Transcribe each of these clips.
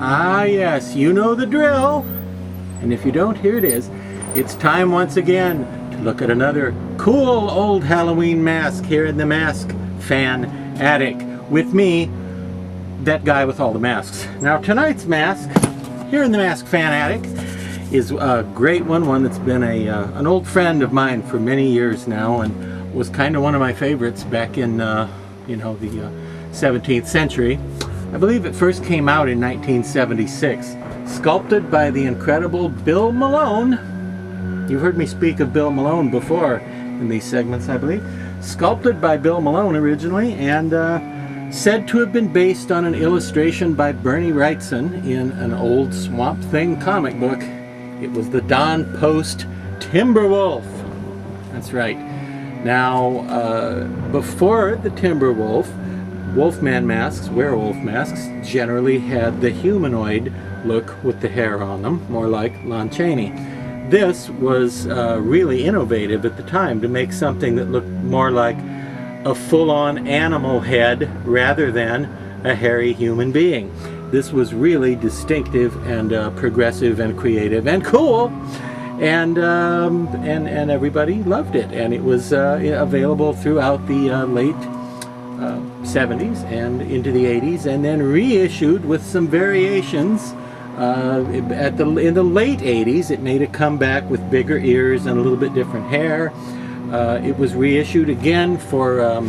Ah yes, you know the drill. And if you don't, here it is. It's time once again to look at another cool old Halloween mask here in the Mask Fan Attic with me, that guy with all the masks. Now tonight's mask here in the Mask Fan Attic is a great one that's been an old friend of mine for many years now, and was kind of one of my favorites back in you know, the 17th century. I believe it first came out in 1976, sculpted by the incredible Bill Malone. You've heard me speak of Bill Malone before in these segments, I believe. Sculpted by Bill Malone originally, and said to have been based on an illustration by Bernie Wrightson in an old Swamp Thing comic book. It was the Don Post Timberwolf. That's right. Now, before the Timberwolf, Wolfman masks, werewolf masks, generally had the humanoid look with the hair on them, more like Lon Chaney. This was really innovative at the time to make something that looked more like a full-on animal head rather than a hairy human being. This was really distinctive and progressive and creative and cool, and everybody loved it. And it was available throughout the late 70s and into the 80s, and then reissued with some variations in the late 80s. It made a comeback with bigger ears and a little bit different hair. It was reissued again for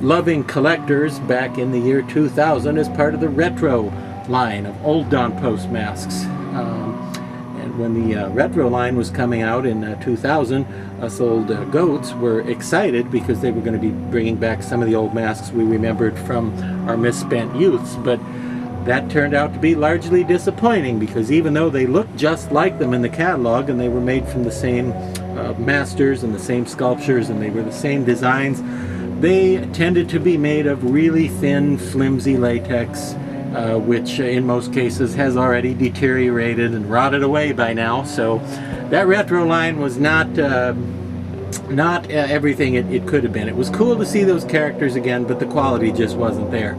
loving collectors back in the year 2000 as part of the retro line of old Don Post masks. And when the retro line was coming out in 2000, us old goats were excited because they were going to be bringing back some of the old masks we remembered from our misspent youths. But that turned out to be largely disappointing, because even though they looked just like them in the catalog and they were made from the same masters and the same sculptures and they were the same designs, they tended to be made of really thin, flimsy latex, which in most cases has already deteriorated and rotted away by now. So that retro line was not everything it could have been. It was cool to see those characters again, but the quality just wasn't there.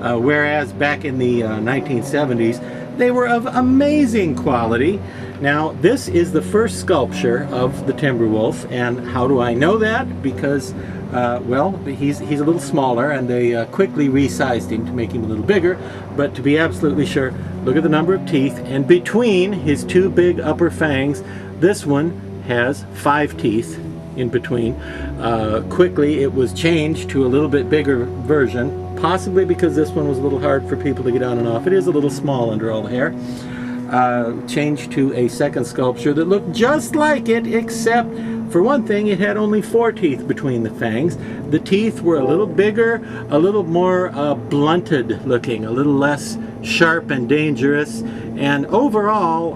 Whereas back in the 1970s, they were of amazing quality. Now, this is the first sculpture of the Timberwolf, and how do I know that? Because, well, he's a little smaller, and they quickly resized him to make him a little bigger. But to be absolutely sure, look at the number of teeth, and between his two big upper fangs, this one has 5 teeth in between. Quickly, it was changed to a little bit bigger version, possibly because this one was a little hard for people to get on and off. It is a little small under all the hair. Changed to a second sculpture that looked just like it, except for one thing, it had only 4 teeth between the fangs. The teeth were a little bigger, a little more blunted looking, a little less sharp and dangerous. And overall,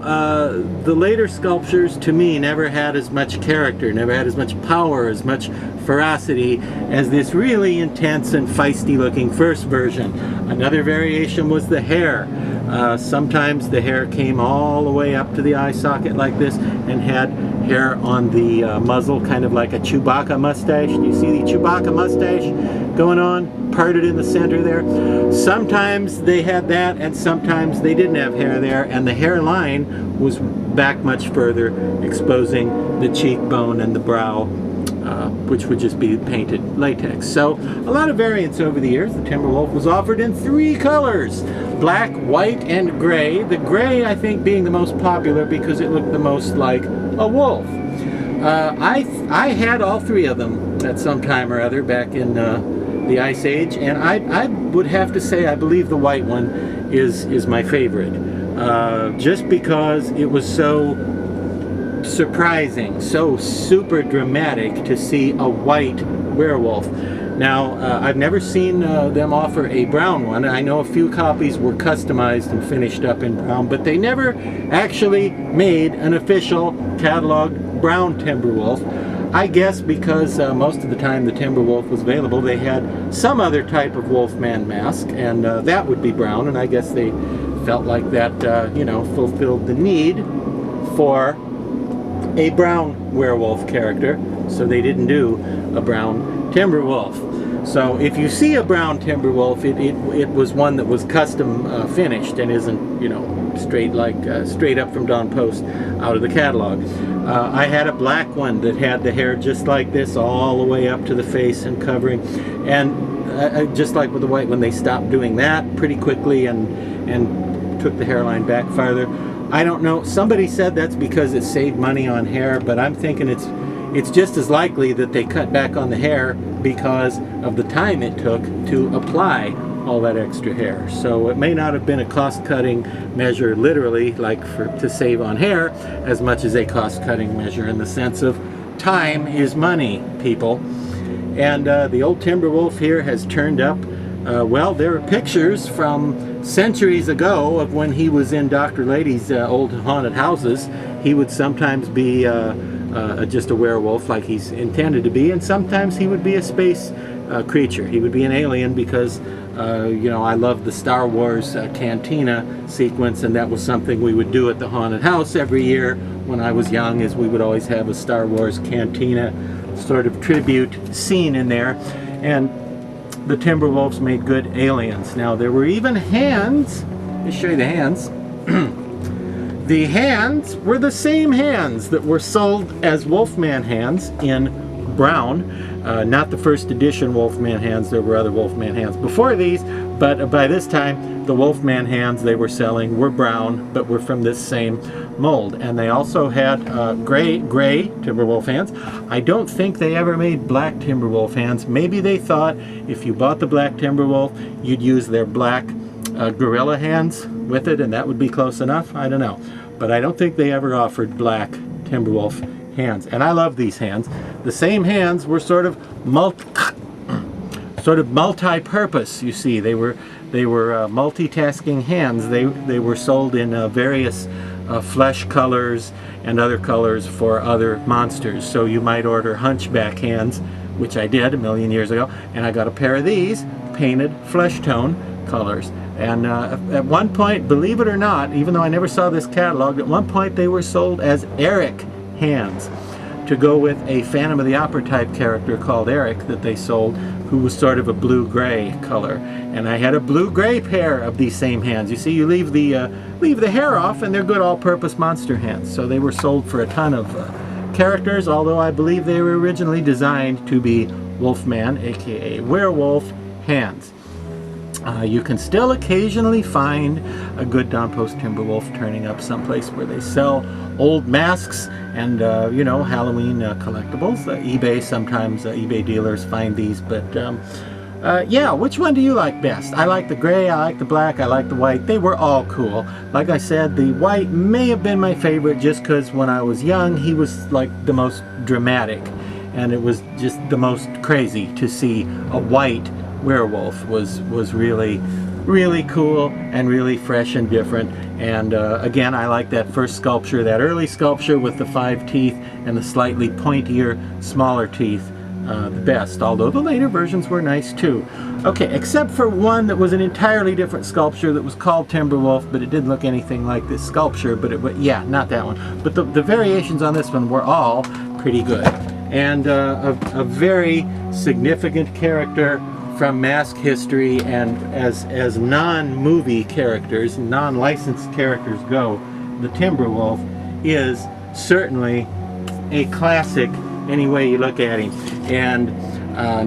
the later sculptures to me never had as much character, never had as much power, as much ferocity as this really intense and feisty looking first version. Another variation was the hair. Sometimes the hair came all the way up to the eye socket like this and had hair on the muzzle, kind of like a Chewbacca mustache. Do you see the Chewbacca mustache going on, parted in the center there? Sometimes they had that, and sometimes they didn't have hair there, and the hairline was back much further, exposing the cheekbone and the brow, which would just be painted latex. So a lot of variants over the years. The Timberwolf was offered in 3 colors: black, white, and gray. The gray, I think, being the most popular because it looked the most like a wolf. I had all 3 of them at some time or other back in the Ice Age, and I would have to say I believe the white one is my favorite, just because it was so surprising, so super dramatic to see a white werewolf. Now, I've never seen them offer a brown one. I know a few copies were customized and finished up in brown, but they never actually made an official catalog brown Timberwolf. I guess because most of the time the Timberwolf was available, they had some other type of Wolfman mask, and that would be brown, and I guess they felt like that, you know, fulfilled the need for a brown werewolf character, so they didn't do a brown Timberwolf. So if you see a brown Timberwolf, it was one that was custom finished and isn't, you know, straight up from Don Post out of the catalog. I had a black one that had the hair just like this, all the way up to the face and covering, and just like with the white one, they stopped doing that pretty quickly and took the hairline back farther. I don't know. Somebody said that's because it saved money on hair, but I'm thinking it's just as likely that they cut back on the hair because of the time it took to apply all that extra hair. So it may not have been a cost-cutting measure literally, like to save on hair, as much as a cost-cutting measure in the sense of time is money, people. And the old Timberwolf here has turned up. Well, there are pictures from centuries ago of when he was in Dr. Lady's old haunted houses. He would sometimes be just a werewolf like he's intended to be, and sometimes he would be a space creature. He would be an alien because you know, I love the Star Wars cantina sequence, and that was something we would do at the haunted house every year when I was young, is we would always have a Star Wars cantina sort of tribute scene in there. And the Timberwolves made good aliens. Now there were even hands. Let me show you the hands. The hands were the same hands that were sold as Wolfman hands in brown. Not the first edition Wolfman hands. There were other Wolfman hands before these, but by this time the Wolfman hands they were selling were brown, but were from this same mold. And they also had gray Timberwolf hands. I don't think they ever made black Timberwolf hands. Maybe they thought if you bought the black Timberwolf, you'd use their black gorilla hands with it, and that would be close enough. I don't know, but I don't think they ever offered black Timberwolf hands. And I love these hands. The same hands were sort of multi-purpose. You see, they were multitasking hands. They were sold in various flesh colors and other colors for other monsters. So you might order hunchback hands, which I did a million years ago, and I got a pair of these painted flesh tone colors. And at one point, believe it or not, even though I never saw this catalog, at one point they were sold as Eric hands to go with a Phantom of the Opera type character called Eric that they sold, who was sort of a blue-gray color. And I had a blue-gray pair of these same hands. You see, you leave the hair off and they're good all-purpose monster hands. So they were sold for a ton of characters, although I believe they were originally designed to be Wolfman, aka werewolf, hands. You can still occasionally find a good Don Post Timberwolf turning up someplace where they sell old masks and you know, Halloween collectibles. eBay, sometimes eBay dealers find these, but yeah, which one do you like best? I like the gray, I like the black, I like the white. They were all cool. Like I said, the white may have been my favorite just because when I was young he was like the most dramatic, and it was just the most crazy to see a white werewolf. Was really cool and really fresh and different. And again, I like that first sculpture, that early sculpture with the 5 teeth and the slightly pointier, smaller teeth, the best, although the later versions were nice too. Okay, except for one that was an entirely different sculpture that was called Timberwolf, but it didn't look anything like this sculpture, but yeah, not that one. But the variations on this one were all pretty good. And a very significant character from mask history, and as non-movie characters, non-licensed characters go, the Timberwolf is certainly a classic any way you look at him. And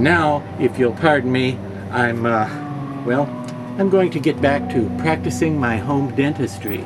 now, if you'll pardon me, I'm going to get back to practicing my home dentistry.